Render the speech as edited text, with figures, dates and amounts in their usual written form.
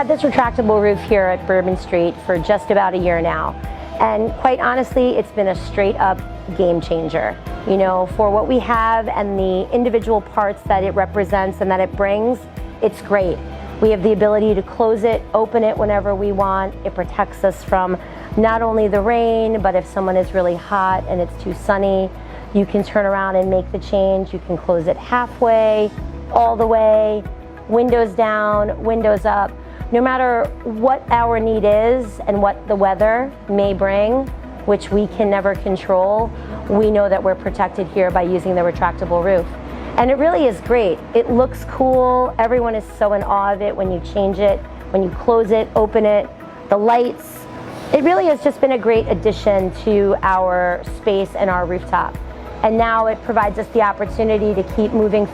had this retractable roof here at Bourbon Street for just about a year now. And quite honestly, it's been a straight up game changer. You know, for what we have and the individual parts that it represents and that it brings, it's great. We have the ability to close it, open it whenever we want. It protects us from not only the rain, but if someone is really hot and it's too sunny, you can turn around and make the change. You can close it halfway, all the way, windows down, windows up. No matter what our need is and what the weather may bring, which we can never control, we know that we're protected here by using the retractable roof. And it really is great. It looks cool. Everyone is so in awe of it when you change it, when you close it, open it, the lights. It really has just been a great addition to our space and our rooftop. And now it provides us the opportunity to keep moving